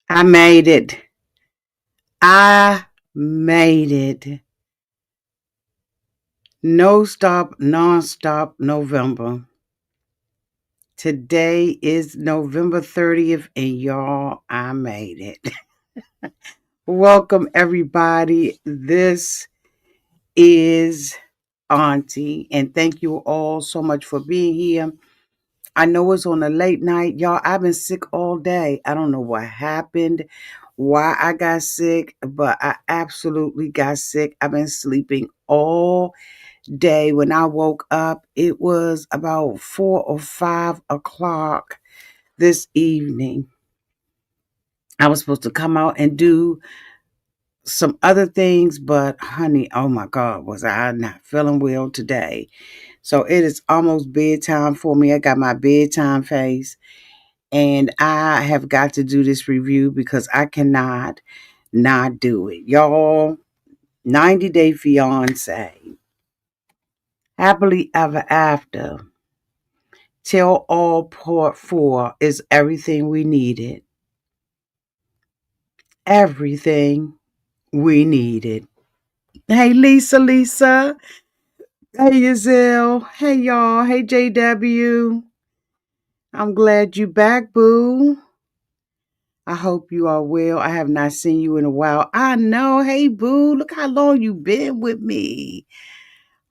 I made it. I made it. No stop, non-stop November. Today is November 30th, and y'all, I made it. Welcome, everybody. This is Auntie, and thank you all so much for being here. I know it's on a late night. Y'all, I've been sick all day. I don't know what happened, why I got sick, but I absolutely got sick. I've been sleeping all day. When I woke up, it was about 4 or 5 o'clock this evening. I was supposed to come out and do some other things, but honey, oh my God, was I not feeling well today? So it is almost bedtime for me. I got my bedtime face. And I have got to do this review because I cannot not do it. Y'all, 90 Day Fiance, Happily Ever After, Tell All Part 4 is everything we needed. Everything we needed. Hey, Lisa. Hey, Yazelle. Hey, y'all. Hey, JW. I'm glad you back, boo. I hope you are well. I have not seen you in a while. I know. Hey, boo. Look how long you been with me.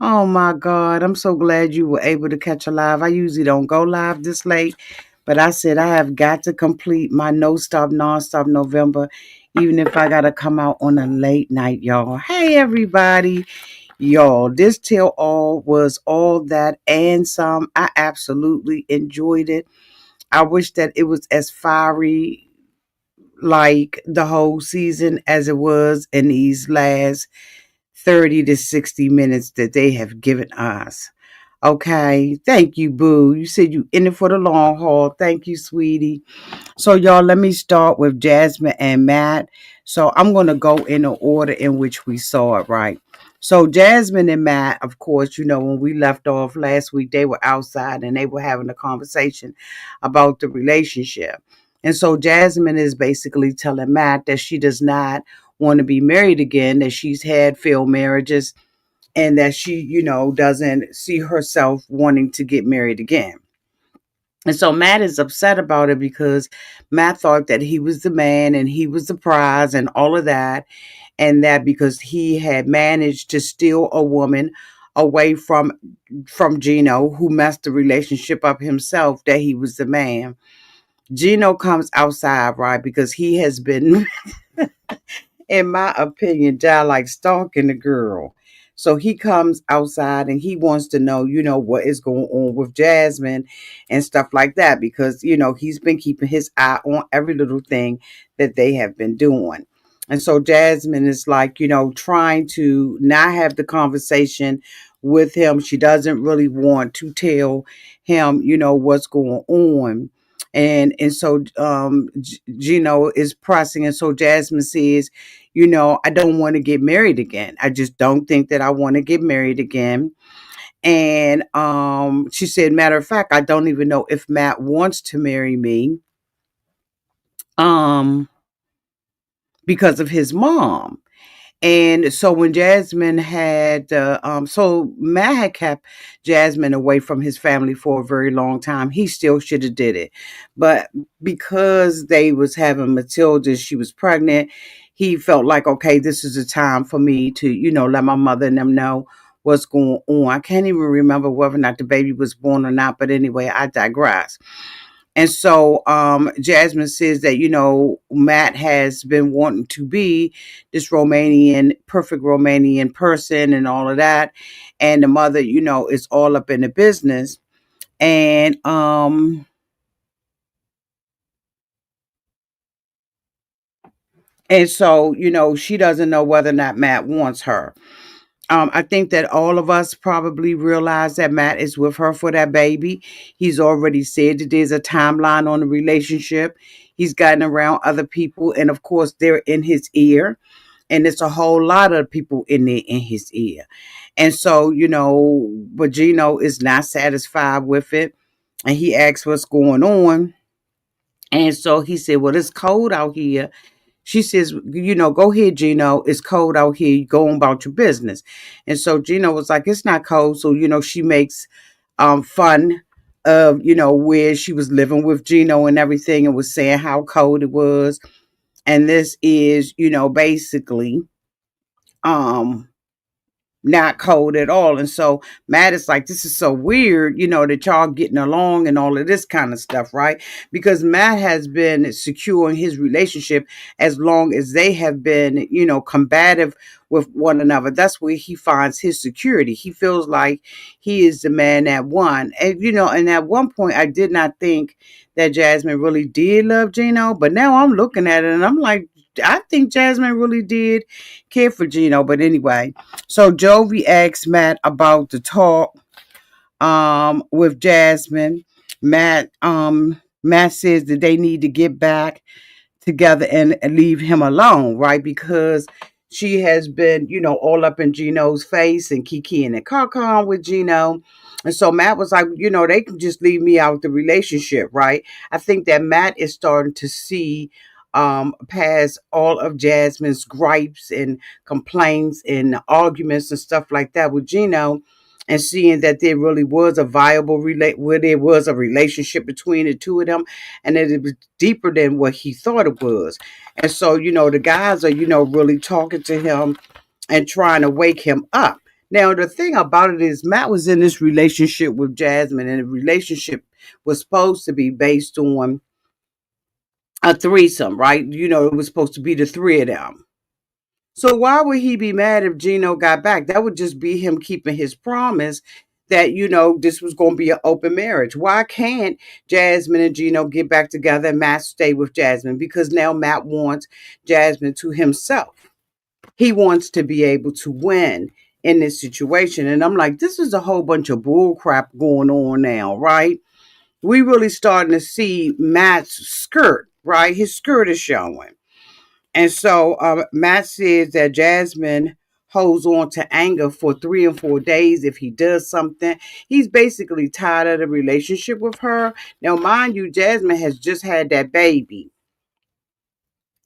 Oh my God. I'm so glad you were able to catch a live. I usually don't go live this late, but I said I have got to complete my no stop, non-stop November, even if I got to come out on a late night, y'all. Hey, everybody. Y'all, this tell all was all that and some. I absolutely enjoyed it. I wish that it was as fiery like the whole season as it was in these last 30 to 60 minutes that they have given us. Okay. Thank you, boo. You said you in it for the long haul. Thank you, sweetie. So, y'all, let me start with Jasmine and Matt. So, I'm going to go in the order in which we saw it, right? So, Jasmine and Matt, of course, when we left off last week, they were outside and they were having a conversation about the relationship. And so, Jasmine is basically telling Matt that she does not want to be married again, that she's had failed marriages, and that she, doesn't see herself wanting to get married again. And so Matt is upset about it because Matt thought that he was the man and he was the prize and all of that. And that because he had managed to steal a woman away from Gino, who messed the relationship up himself, that he was the man. Gino comes outside, right? Because he has been in my opinion, Jai like stalking the girl. So he comes outside and he wants to know, what is going on with Jasmine and stuff like that because, he's been keeping his eye on every little thing that they have been doing. And so Jasmine is like, trying to not have the conversation with him. She doesn't really want to tell him, what's going on. And so Gino is pressing, and so Jasmine says, I don't want to get married again. I just don't think that I want to get married again. And she said, matter of fact, I don't even know if Matt wants to marry me um because of his mom. And so when Jasmine had, so Matt had kept Jasmine away from his family for a very long time. He still should have did it, but because they was having Matilda, she was pregnant. He felt like, okay, this is the time for me to, let my mother and them know what's going on. I can't even remember whether or not the baby was born or not, but anyway, I digress. And so Jasmine says that, Matt has been wanting to be this perfect Romanian person and all of that. And the mother, is all up in the business. And so, she doesn't know whether or not Matt wants her. I think that all of us probably realize that Matt is with her for that baby. He's already said that there's a timeline on the relationship. He's gotten around other people, and of course, they're in his ear. And it's a whole lot of people in there in his ear. And so, but Gino is not satisfied with it. And he asks what's going on. And so he said, well, it's cold out here. She says, go ahead, Gino. It's cold out here. You go on about your business. And so Gino was like, it's not cold. So, she makes fun of, where she was living with Gino and everything, and was saying how cold it was. And this is, basically um not cold at all. And so Matt is like, this is so weird, that y'all getting along and all of this kind of stuff, right? Because Matt has been secure in his relationship as long as they have been, combative with one another. That's where he finds his security. He feels like he is the man that won. And at one point I did not think that Jasmine really did love Gino, but now I'm looking at it and I'm like, I think Jasmine really did care for Gino. But anyway, so Jovi asked Matt about the talk with Jasmine. Matt says that they need to get back together and leave him alone, right? Because she has been, all up in Gino's face and Kiki and Kaka with Gino. And so Matt was like, they can just leave me out the relationship, right? I think that Matt is starting to see past all of Jasmine's gripes and complaints and arguments and stuff like that with Gino, and seeing that there really was a viable where there was a relationship between the two of them, and that it was deeper than what he thought it was. And so, the guys are, really talking to him and trying to wake him up. Now, the thing about it is, Matt was in this relationship with Jasmine, and the relationship was supposed to be based on a threesome, right? It was supposed to be the three of them. So why would he be mad if Gino got back? That would just be him keeping his promise that, this was going to be an open marriage. Why can't Jasmine and Gino get back together and Matt stay with Jasmine? Because now Matt wants Jasmine to himself. He wants to be able to win in this situation. And I'm like, this is a whole bunch of bull crap going on now, right? We really starting to see Matt's skirt, right? His skirt is showing. And so Matt says that Jasmine holds on to anger for 3 and 4 days if he does something. He's basically tired of the relationship with her. Now, mind you, Jasmine has just had that baby.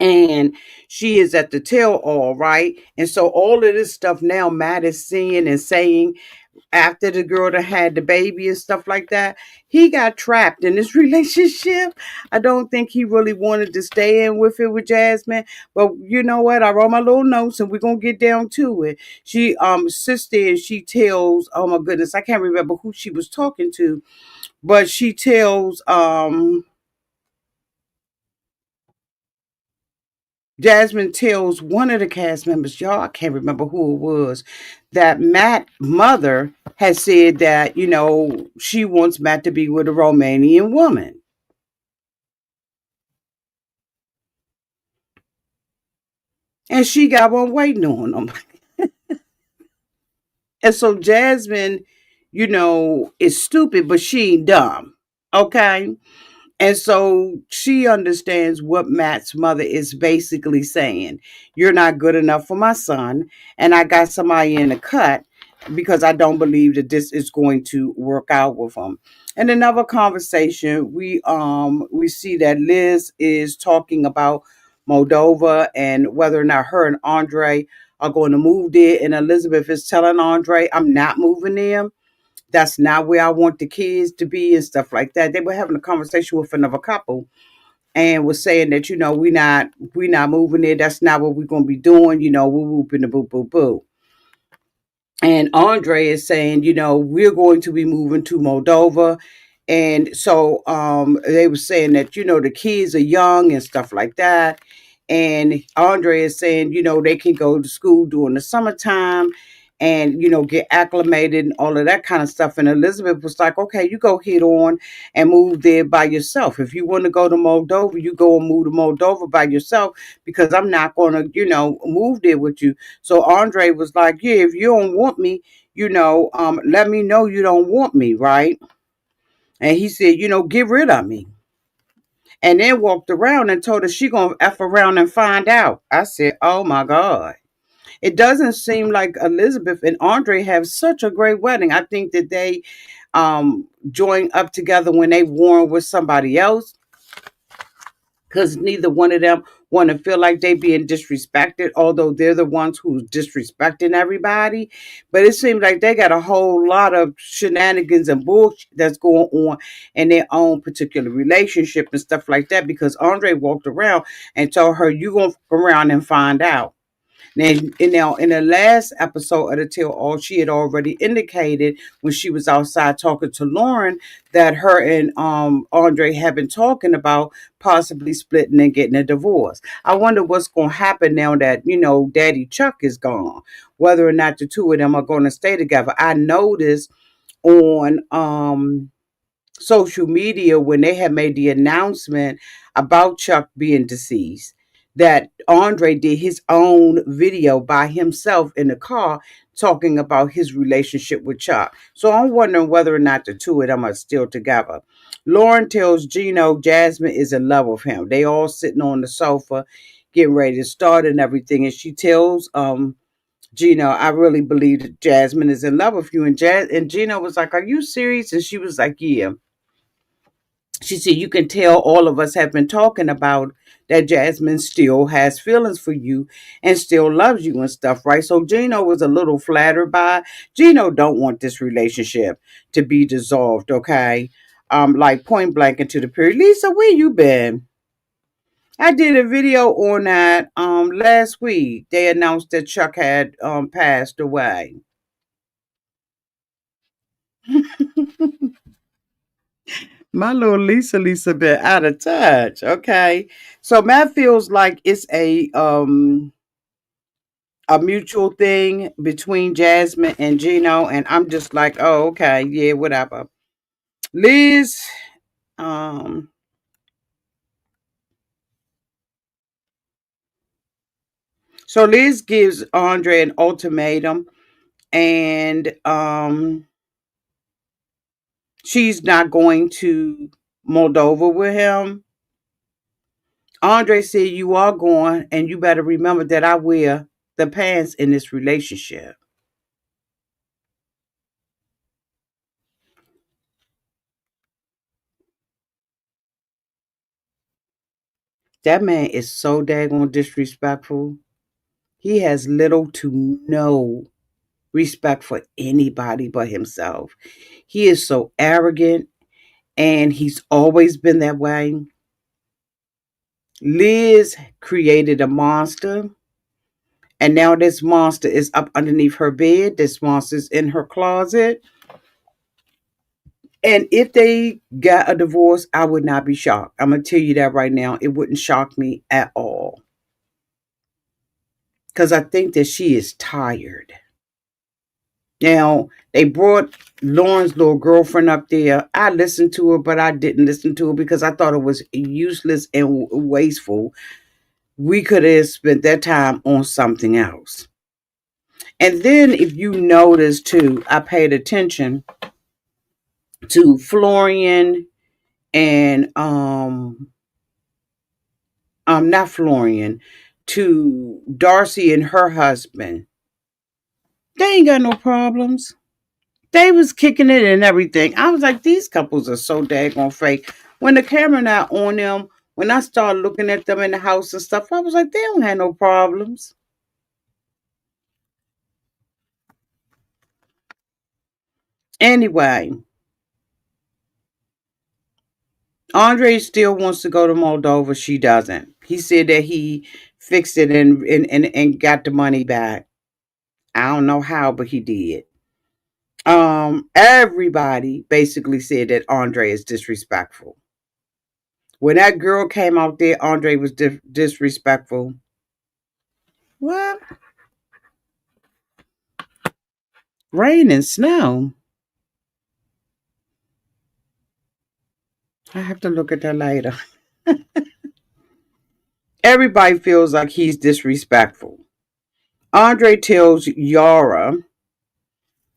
And she is at the tail all, right? And so all of this stuff now Matt is seeing and saying after the girl that had the baby and stuff like that, he got trapped in this relationship. I don't think he really wanted to stay in with it with Jasmine. But you know what? I wrote my little notes and we're gonna get down to it. She sits there and she tells, oh my goodness, I can't remember who she was talking to, but she tells Jasmine tells one of the cast members, y'all, I can't remember who it was, that Matt's mother has said that, she wants Matt to be with a Romanian woman. And she got one waiting on him. And so Jasmine, is stupid, but she ain't dumb. Okay. And so she understands what Matt's mother is basically saying. You're not good enough for my son, and I got somebody in the cut because I don't believe that this is going to work out with him. In another conversation, we see that Liz is talking about Moldova and whether or not her and Andrei are going to move there. And Elizabeth is telling Andrei, I'm not moving there. That's not where I want the kids to be and stuff like that. They were having a conversation with another couple and was saying that, we not moving there. That's not what we're gonna be doing, woo whoop and the boo boo boo. And Andrei is saying, we're going to be moving to Moldova. And so they were saying that, the kids are young and stuff like that. And Andrei is saying, they can go to school during the summertime and, get acclimated and all of that kind of stuff. And Elizabeth was like, okay, you go head on and move there by yourself. If you want to go to Moldova, you go and move to Moldova by yourself because I'm not going to, move there with you. So Andrei was like, yeah, if you don't want me, let me know you don't want me, right? And he said, get rid of me. And then walked around and told her she gonna F around and find out. I said, oh my God. It doesn't seem like Elizabeth and Andrei have such a great wedding. I think that they joined up together when they warned with somebody else. because neither one of them want to feel like they being disrespected, although they're the ones who's disrespecting everybody. But it seems like they got a whole lot of shenanigans and bullshit that's going on in their own particular relationship and stuff like that, because Andre walked around and told her, you gonna fuck around and find out. Now, in the last episode of the Tell All, she had already indicated when she was outside talking to Lauren that her and Andre have been talking about possibly splitting and getting a divorce. I wonder what's going to happen now that, Daddy Chuck is gone, whether or not the two of them are going to stay together. I noticed on social media when they had made the announcement about Chuck being deceased, that Andre did his own video by himself in the car talking about his relationship with Chuck. So I'm wondering whether or not the two of them are still together. Lauren tells Gino Jasmine is in love with him. They all sitting on the sofa getting ready to start and everything. And she tells Gino, I really believe that Jasmine is in love with you. And Gino was like, are you serious? And she was like, yeah. She said, you can tell all of us have been talking about that Jasmine still has feelings for you and still loves you and stuff, right? So Gino was a little flattered by it. Gino don't want this relationship to be dissolved, okay? Like point blank into the period. Lisa, where you been? I did a video on that last week. They announced that Chuck had passed away. My little Lisa been out of touch. Okay. So Matt feels like it's a mutual thing between Jasmine and Gino. And I'm just like, oh, okay, yeah, whatever. Liz, um, so Liz gives Andre an ultimatum, and she's not going to Moldova with him. Andre said, you are going, and you better remember that I wear the pants in this relationship. That man is so daggone disrespectful. He has little to no respect for anybody but himself. He is so arrogant, and he's always been that way. Liz created a monster, and now this monster is up underneath her bed. This monster's in her closet. And if they got a divorce, I would not be shocked. I'm going to tell you that right now. It wouldn't shock me at all. Because I think that she is tired. Now, they brought Lauren's little girlfriend up there. I listened to her, but I didn't listen to her because I thought it was useless and wasteful. We could have spent that time on something else. And then, if you notice too, I paid attention to Florian and not Florian, to Darcy and her husband. They ain't got no problems. They was kicking it and everything. I was like, these couples are so daggone fake. When the camera not on them, when I started looking at them in the house and stuff, I was like, they don't have no problems. Anyway, Andre still wants to go to Moldova. She doesn't. He said that he fixed it and got the money back. I don't know how, but he did. Everybody basically said that Andre is disrespectful. When that girl came out there, Andre was disrespectful. What? Rain and snow. I have to look at that later. Everybody feels like he's disrespectful. Andre tells Yara.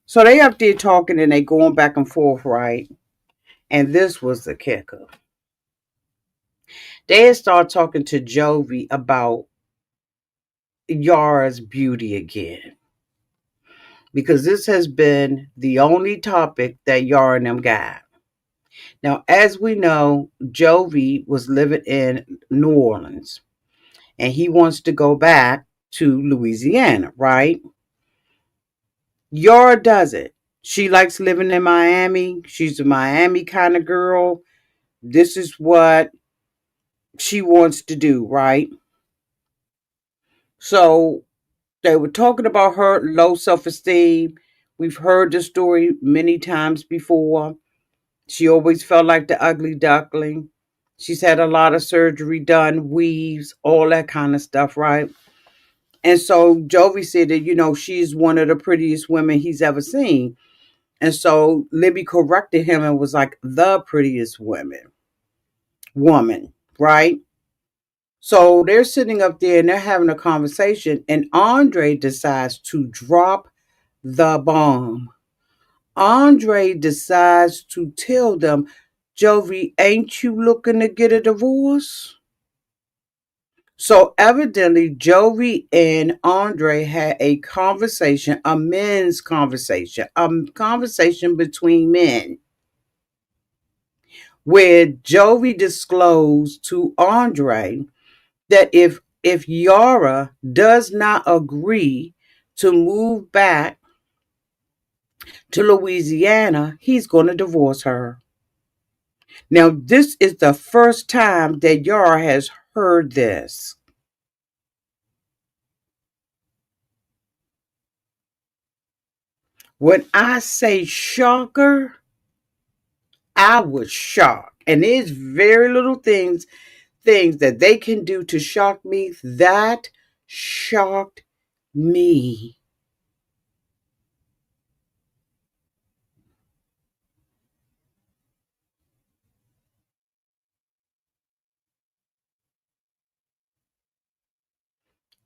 So they up there talking and they going back and forth, right? And this was the kicker. They had started talking to Jovi about Yara's beauty again. Because this has been the only topic that Yara and them got. Now, as we know, Jovi was living in New Orleans and he wants to go back to Louisiana, right? Yara doesn't. She likes living in Miami. She's a Miami kind of girl. This is what she wants to do, right? So they were talking about her low self esteem. We've heard the story many times before. She always felt like the ugly duckling. She's had a lot of surgery done, weaves, all that kind of stuff, right? And so Jovi said that, she's one of the prettiest women he's ever seen. And so Libby corrected him and was like, the prettiest woman, right? So they're sitting up there and they're having a conversation, and Andrei decides to drop the bomb. Andrei decides to tell them, Jovi, ain't you looking to get a divorce? So evidently, Jovi and Andrei had a conversation, a men's conversation, a conversation between men, where Jovi disclosed to Andrei that if Yara does not agree to move back to Louisiana, he's going to divorce her. Now, this is the first time that Yara has heard this. When I say shocker, I was shocked. And there's very little things that they can do to shock me. That shocked me.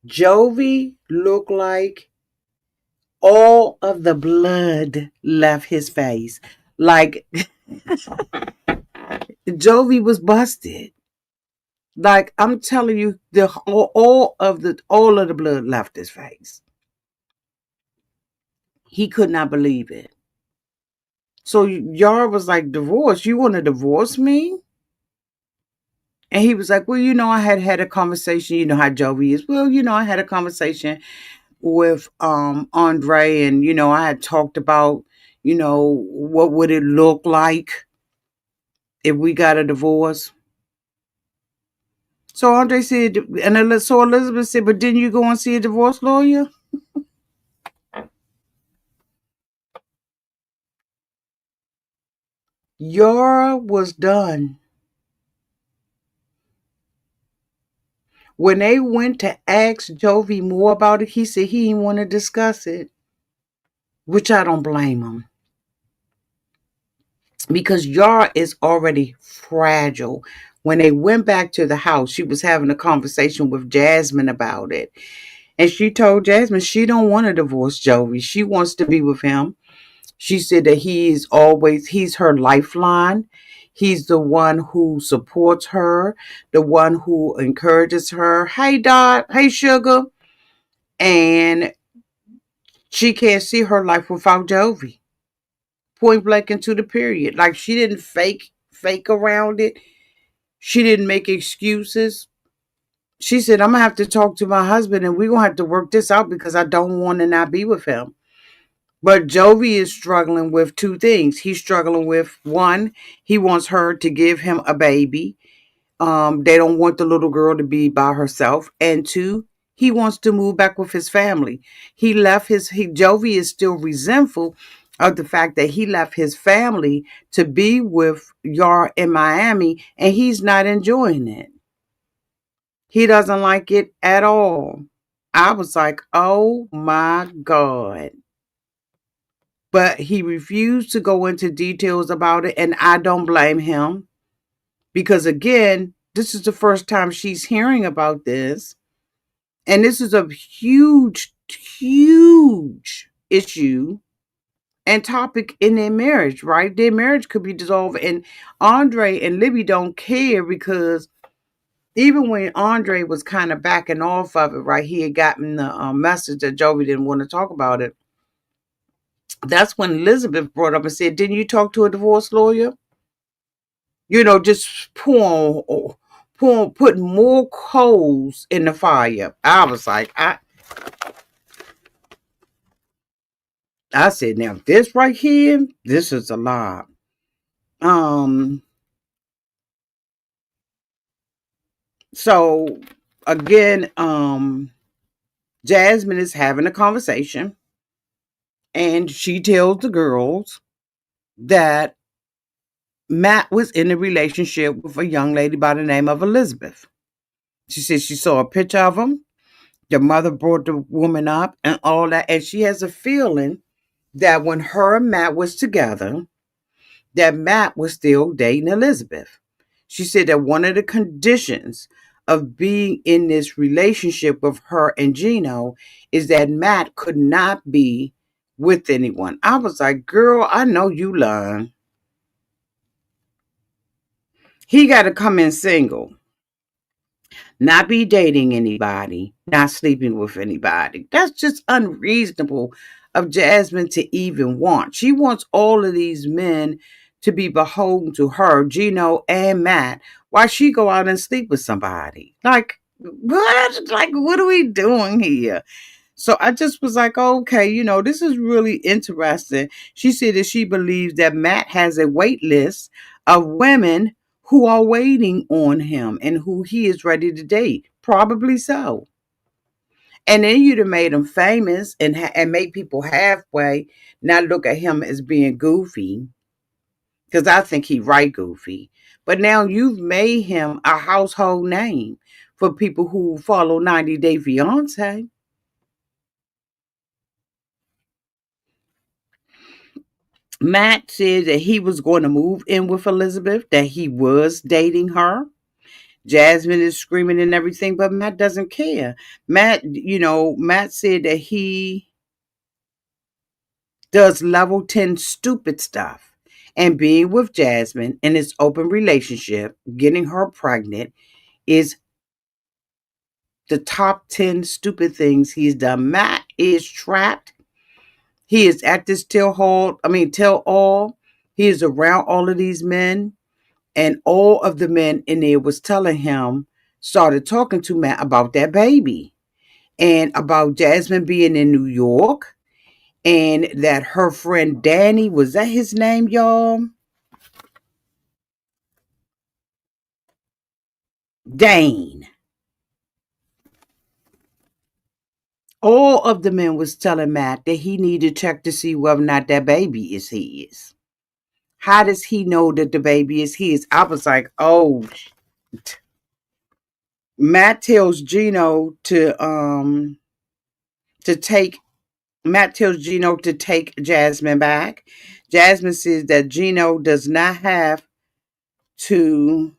Jovi looked like all of the blood left his face. Like Jovi was busted. Like I'm telling you, the all of the blood left his face. He could not believe it. So Yara was like, "Divorce? You want to divorce me?" And he was like, "Well, I had a conversation. You know how Jovi is. Well, I had a conversation with Andrei, and I had talked about what would it look like if we got a divorce." So Andrei said, and so Elizabeth said, "But didn't you go and see a divorce lawyer?" Yara was done. When they went to ask Jovi more about it, he said he didn't want to discuss it, which I don't blame him. Because Yara is already fragile. When they went back to the house, she was having a conversation with Jasmine about it. And she told Jasmine she don't want to divorce Jovi. She wants to be with him. She said that he's her lifeline. He's the one who supports her, the one who encourages her. Hey, Dot. Hey, Sugar. And she can't see her life without Jovi. Point blank into the period. Like she didn't fake around it. She didn't make excuses. She said, I'm gonna have to talk to my husband and we're gonna have to work this out because I don't want to not be with him. But Jovi is struggling with two things. He's struggling with one, he wants her to give him a baby. They don't want the little girl to be by herself. And two, he wants to move back with his family. Jovi is still resentful of the fact that he left his family to be with Yar in Miami and he's not enjoying it. He doesn't like it at all. I was like, oh my God. But he refused to go into details about it, and I don't blame him because, again, this is the first time she's hearing about this. And this is a huge, huge issue and topic in their marriage, right? Their marriage could be dissolved. And Andrei and Libby don't care because even when Andrei was kind of backing off of it, right? He had gotten the message that Jovi didn't want to talk about it. That's when Elizabeth brought up and said, didn't you talk to a divorce lawyer? Just putting more coals in the fire. I was like, I said, now this right here, this is a lot. Um, so again, Jasmine is having a conversation and she tells the girls that Matt was in a relationship with a young lady by the name of Elizabeth. She said she saw a picture of him. The mother brought the woman up and all that. And she has a feeling that when her and Matt was together, that Matt was still dating Elizabeth. She said that one of the conditions of being in this relationship with her and Gino is that Matt could not be with anyone. I was like, girl, I know you lying. He got to come in single, not be dating anybody, not sleeping with anybody. That's just unreasonable of Jasmine to even want. She wants all of these men to be beholden to her, Gino and Matt, while she go out and sleep with somebody. Like, what? Like, what are we doing here? So I just was like, okay, this is really interesting. She said that she believes that Matt has a wait list of women who are waiting on him and who he is ready to date. Probably so. And then you'd have made him famous and made people halfway not look at him as being goofy, because I think he right goofy. But now you've made him a household name for people who follow 90 Day Fiance. Matt said that he was going to move in with Elizabeth, that he was dating her. Jasmine is screaming and everything, but Matt doesn't care. Matt said that he does level 10 stupid stuff. And being with Jasmine in this open relationship, getting her pregnant, is the top 10 stupid things he's done. Matt is trapped. He is at this tell all. He is around all of these men. And all of the men in there was telling him, started talking to Matt about that baby and about Jasmine being in New York and that her friend Danny, was that his name, y'all? Dane. All of the men was telling Matt that he needed to check to see whether or not that baby is his. How does he know that the baby is his? I was like, oh. Matt tells Gino to take Matt tells Gino to take Jasmine back. Jasmine says that Gino does not have to.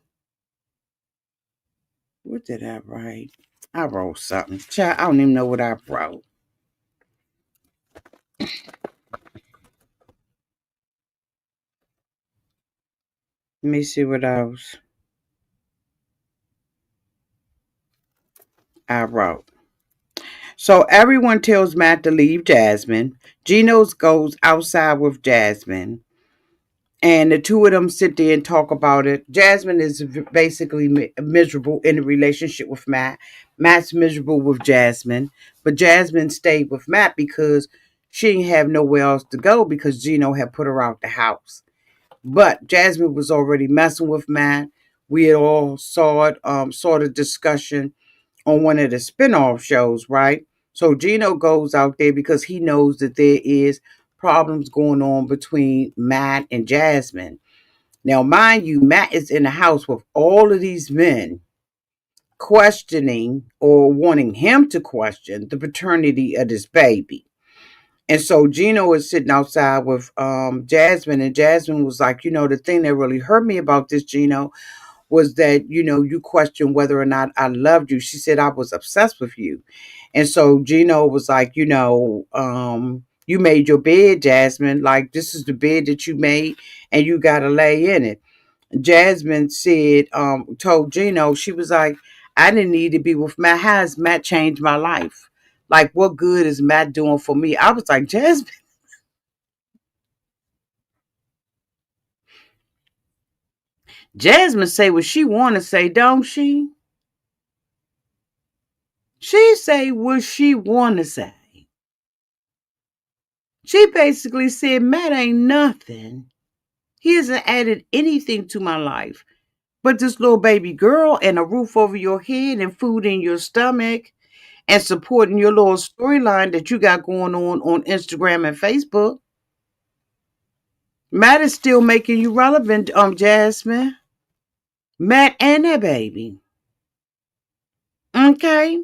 What did I write? I wrote something. Child, I don't even know what I wrote. Let me see what else I wrote. So everyone tells Matt to leave Jasmine. Gino goes outside with Jasmine. And the two of them sit there and talk about it. Jasmine is basically miserable in a relationship with Matt. Matt's miserable with Jasmine. But Jasmine stayed with Matt because she didn't have nowhere else to go because Gino had put her out the house. But Jasmine was already messing with Matt. We had all saw the discussion on one of the spinoff shows, right? So Gino goes out there because he knows that there is problems going on between Matt and Jasmine. Now, mind you, Matt is in the house with all of these men questioning or wanting him to question the paternity of this baby. And so Gino is sitting outside with Jasmine, and Jasmine was like, the thing that really hurt me about this, Gino, was that, you questioned whether or not I loved you. She said I was obsessed with you. And so Gino was like, you made your bed, Jasmine. Like, this is the bed that you made, and you got to lay in it. Jasmine said, told Gino, she was like, I didn't need to be with Matt. How has Matt changed my life? Like, what good is Matt doing for me? I was like, Jasmine. Jasmine say what she want to say, don't she? She say what she want to say. She basically said, Matt ain't nothing. He hasn't added anything to my life but this little baby girl and a roof over your head and food in your stomach and supporting your little storyline that you got going on Instagram and Facebook. Matt is still making you relevant, Jasmine. Matt and that baby. Okay.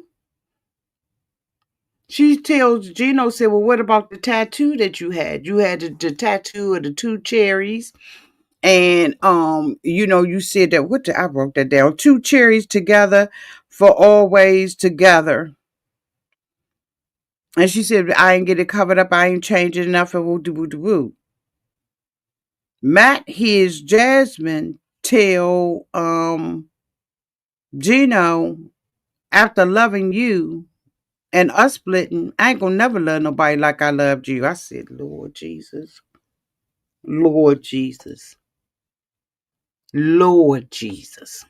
She tells Gino, said, well, what about the tattoo that you had? You had the tattoo of the two cherries. And you said that I wrote that down. Two cherries together for always together. And she said, I ain't get it covered up, I ain't changed it enough, and woo doo woo doo woo. Matt hears Jasmine tell Gino, after loving you and us splitting, I ain't gonna never love nobody like I loved you. I said, Lord Jesus. Lord Jesus. Lord Jesus.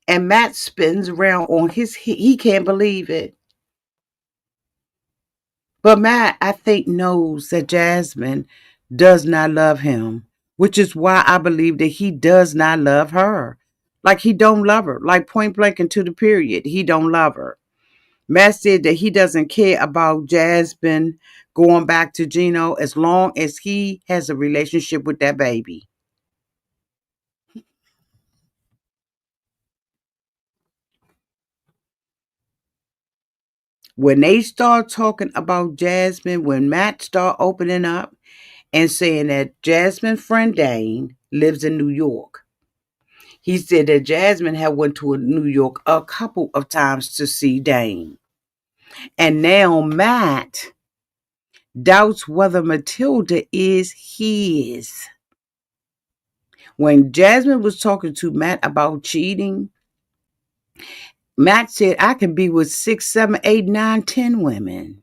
And Matt spins around on he can't believe it. But Matt, I think, knows that Jasmine does not love him, which is why I believe that he does not love her. Like he don't love her. Like point blank and to the period, he don't love her. Matt said that he doesn't care about Jasmine going back to Gino as long as he has a relationship with that baby. When they start talking about Jasmine, when Matt start opening up and saying that Jasmine's friend Dane lives in New York, he said that Jasmine had went to New York a couple of times to see Dane. And now Matt doubts whether Matilda is his. When Jasmine was talking to Matt about cheating, Matt said, I can be with 6, 7, 8, 9, 10 women.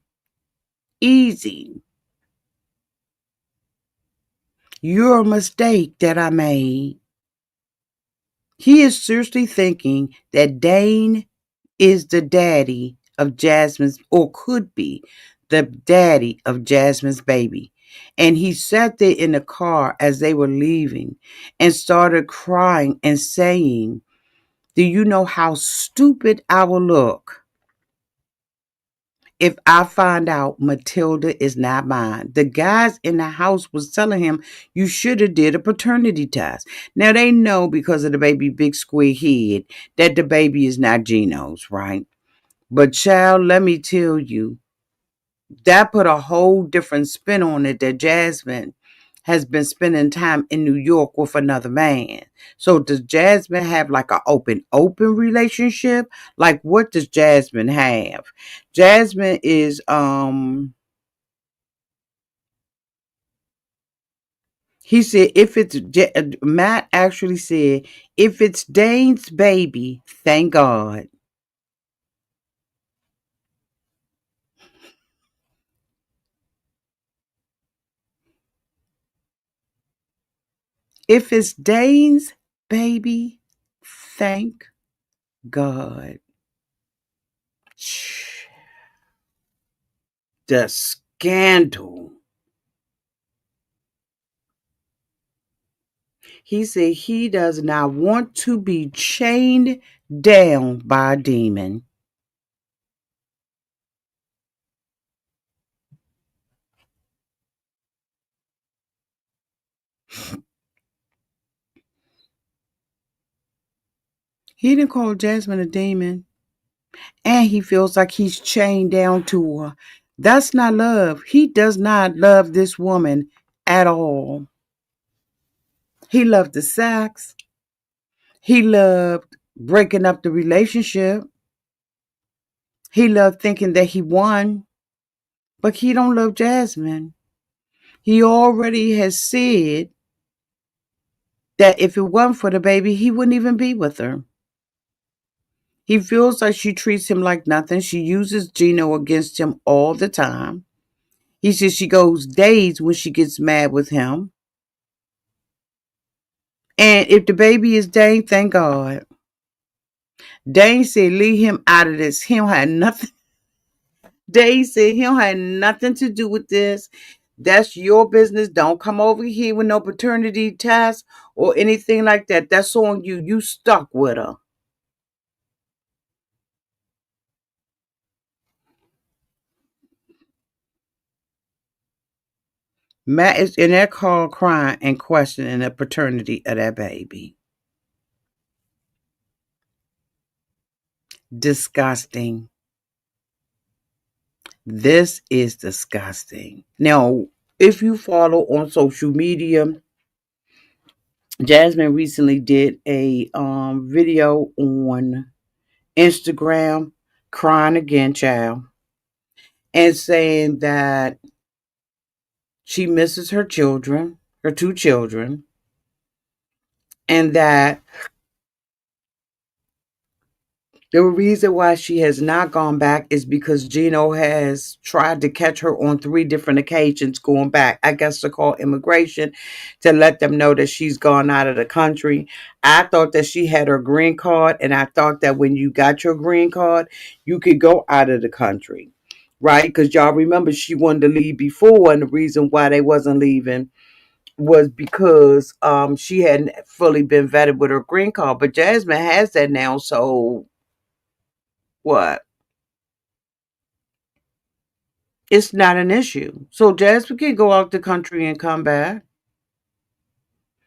Easy. You're a mistake that I made. He is seriously thinking that Dane is the daddy of Jasmine's, or could be the daddy of Jasmine's baby. And he sat there in the car as they were leaving and started crying and saying, do you know how stupid I will look if I find out Matilda is not mine? The guys in the house was telling him, you should have did a paternity test. Now they know because of the baby big square head that the baby is not Gino's, right? But child, let me tell you, that put a whole different spin on it that Jasmine has been spending time in New York with another man. So does Jasmine have like an open relationship? Like what does Jasmine have? Jasmine is he said if it's Matt actually said if it's Dane's baby, thank God. If it's Dane's baby, thank God. The scandal. He said he does not want to be chained down by a demon. He didn't call Jasmine a demon. And he feels like he's chained down to her. That's not love. He does not love this woman at all. He loved the sex. He loved breaking up the relationship. He loved thinking that he won. But he don't love Jasmine. He already has said that if it wasn't for the baby, he wouldn't even be with her. He feels like she treats him like nothing. She uses Gino against him all the time. He says she goes days when she gets mad with him. And if the baby is Dane, thank God. Dane said, leave him out of this. He don't have nothing. Dane said he don't have nothing to do with this. That's your business. Don't come over here with no paternity test or anything like that. That's on you. You stuck with her. Matt is in that car crying and questioning the paternity of that baby. Disgusting. This is disgusting. Now, if you follow on social media, Jasmine recently did a video on Instagram crying again, child, and saying that she misses her children, her two children, and that the reason why she has not gone back is because Gino has tried to catch her on 3 different occasions going back. I guess to call immigration to let them know that she's gone out of the country. I thought that she had her green card, and I thought that when you got your green card, you could go out of the country, right? Because y'all remember she wanted to leave before, and the reason why they wasn't leaving was because she hadn't fully been vetted with her green card. But Jasmine has that now, so what? It's not an issue. So Jasmine can go out the country and come back.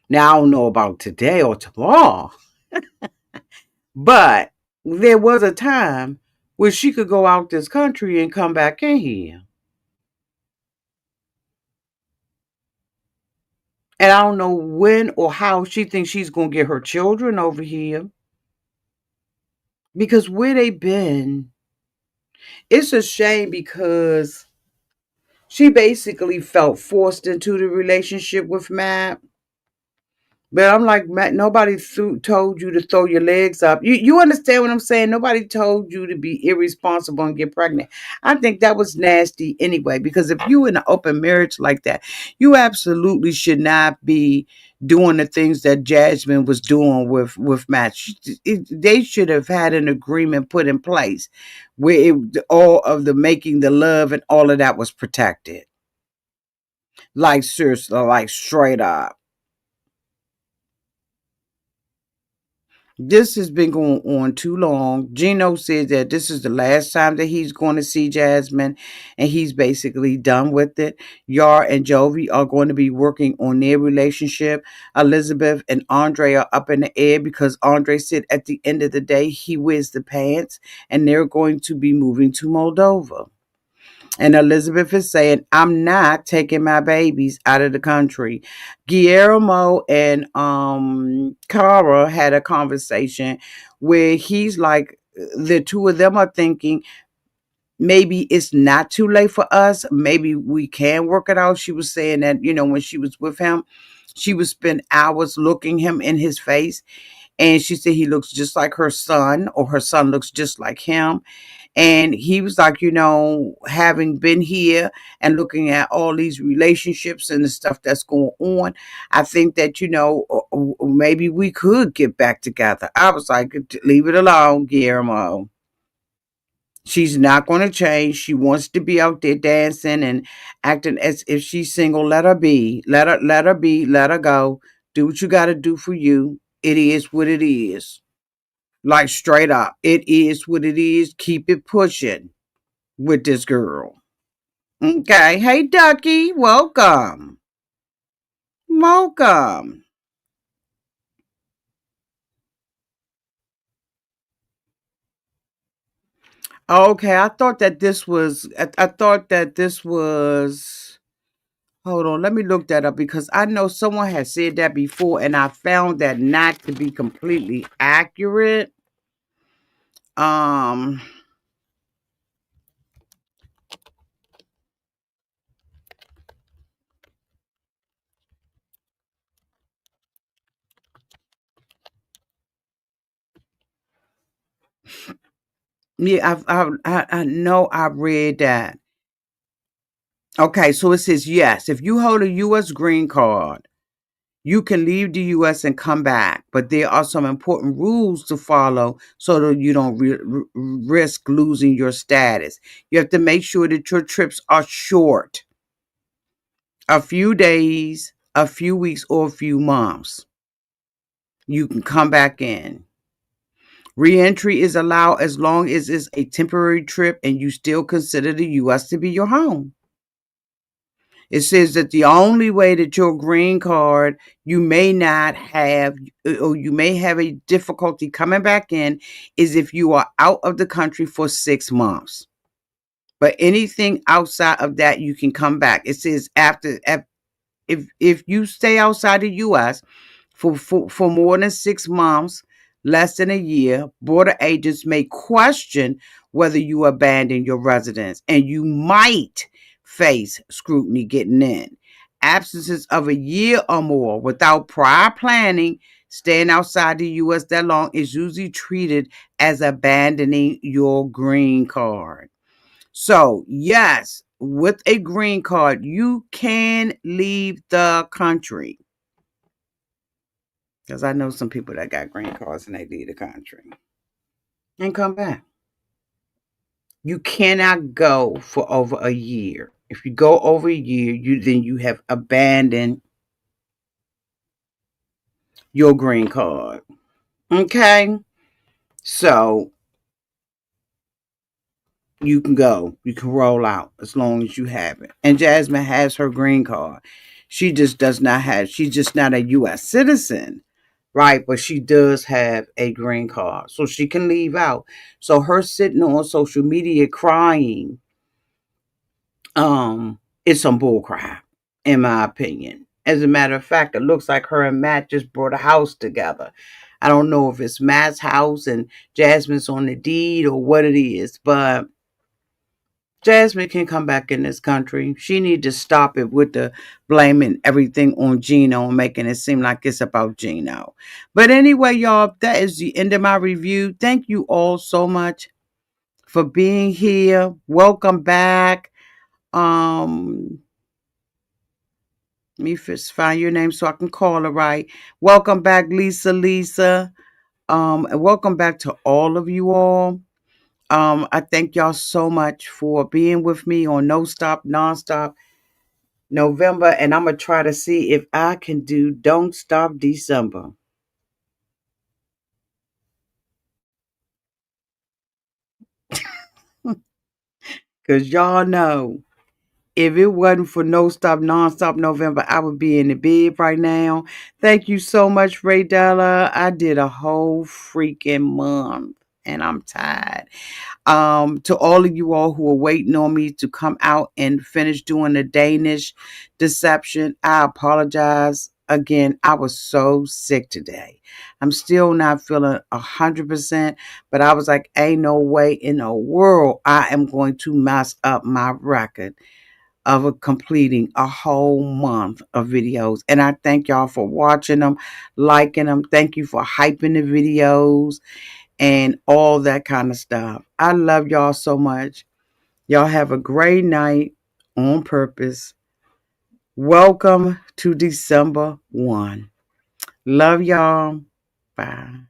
Now I don't know about today or tomorrow, but there was a time where she could go out this country and come back in here. And I don't know when or how she thinks she's gonna get her children over here. Because where they been, it's a shame because she basically felt forced into the relationship with Matt. But I'm like, Matt, nobody told you to throw your legs up. You understand what I'm saying? Nobody told you to be irresponsible and get pregnant. I think that was nasty anyway, because if you in an open marriage like that, you absolutely should not be doing the things that Jasmine was doing with Matt. They should have had an agreement put in place where all of the making the love and all of that was protected. Like seriously, like straight up. This has been going on too long. Gino says that this is the last time that he's going to see Jasmine, and he's basically done with it. Yar and Jovi are going to be working on their relationship. Elizabeth and Andrei are up in the air because Andrei said at the end of the day he wears the pants, and they're going to be moving to Moldova. And Elizabeth is saying, I'm not taking my babies out of the country. Guillermo and Cara had a conversation where he's like, the two of them are thinking, maybe it's not too late for us. Maybe we can work it out. She was saying that, when she was with him, she would spend hours looking him in his face. And she said he looks just like her son, or her son looks just like him. And he was like, having been here and looking at all these relationships and the stuff that's going on, I think that, maybe we could get back together. I was like, leave it alone, Guillermo. She's not going to change. She wants to be out there dancing and acting as if she's single. Let her be. Let her be. Let her go. Do what you got to do for you. It is what it is. Like straight up. It is what it is. Keep it pushing with this girl. Okay. Hey, Ducky. Welcome. Welcome. Okay. I thought that this was, hold on. Let me look that up because I know someone has said that before and I found that not to be completely accurate. Um, yeah, I know I read that. Okay. So it says, yes, if you hold a U.S. green card, You can leave the US and come back, but there are some important rules to follow so that you don't risk losing your status. You have to make sure that your trips are short, a few days, a few weeks, or a few months. You can come back in. Reentry is allowed as long as it's a temporary trip and you still consider the US to be your home. It says that the only way that your green card you may not have or you may have a difficulty coming back in is if you are out of the country for 6 months. But anything outside of that, you can come back. It says if you stay outside the U.S. For more than 6 months, less than a year, border agents may question whether you abandon your residence, and you might face scrutiny getting in. Absences of a year or more without prior planning, staying outside the U.S. that long is usually treated as abandoning your green card. So, yes, with a green card, you can leave the country. Because I know some people that got green cards and they leave the country and come back. You cannot go for over a year. If you go over a year, you have abandoned your green card. Okay? So you can go. You can roll out as long as you have it. And Jasmine has her green card. She's just not a US citizen. Right, but she does have a green card, so she can leave out. So her sitting on social media crying, it's some bullcrap, in my opinion. As a matter of fact, it looks like her and Matt just brought a house together. I don't know if it's Matt's house and Jasmine's on the deed or what it is, but Jasmine can come back in this country. She need to stop it with the blaming everything on Gino and making it seem like it's about Gino. But anyway, y'all, that is the end of my review. Thank you all so much for being here. Welcome back. Let me first find your name so I can call it right. Welcome back, Lisa. And welcome back to all of you all. I thank y'all so much for being with me on No Stop, Nonstop November, and I'm gonna try to see if I can do Don't Stop December. Cause y'all know if it wasn't for No Stop Nonstop November, I would be in the bed right now. Thank you so much, Ray Della. I did a whole freaking month and I'm tired. To all of you all who are waiting on me to come out and finish doing the Danish deception, I apologize. Again, I was so sick today. I'm still not feeling 100%, but I was like, ain't no way in the world I am going to mess up my record of completing a whole month of videos. And I thank y'all for watching them, liking them. Thank you for hyping the videos and all that kind of stuff. I love y'all so much. Y'all have a great night on purpose. Welcome to December 1. Love y'all. Bye.